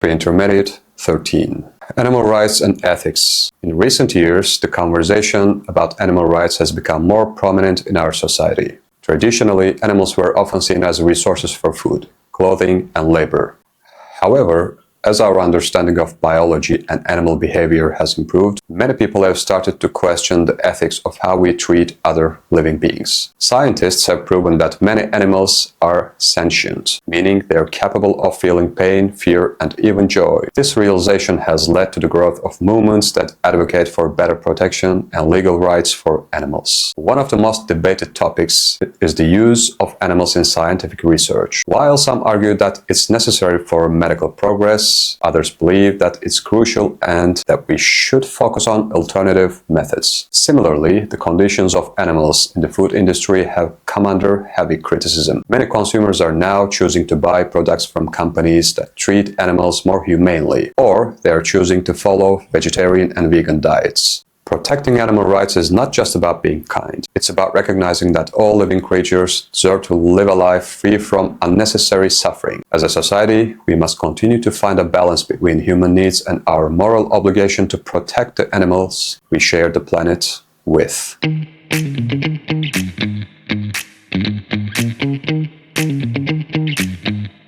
Pre-intermediate 13. Animal rights and ethics. In recent years, the conversation about animal rights has become more prominent in our society. Traditionally, animals were often seen as resources for food, clothing, and labor. However, as our understanding of biology and animal behavior has improved, many people have started to question the ethics of how we treat other living beings. Scientists have proven that many animals are sentient, meaning they are capable of feeling pain, fear, and even joy. This realization has led to the growth of movements that advocate for better protection and legal rights for animals. One of the most debated topics is the use of animals in scientific research. While some argue that it's necessary for medical progress, others believe that it's crucial and that we should focus on alternative methods. Similarly, the conditions of animals in the food industry have come under heavy criticism. Many consumers are now choosing to buy products from companies that treat animals more humanely, or they are choosing to follow vegetarian and vegan diets. Protecting animal rights is not just about being kind. It's about recognizing that all living creatures deserve to live a life free from unnecessary suffering. As a society, we must continue to find a balance between human needs and our moral obligation to protect the animals we share the planet with.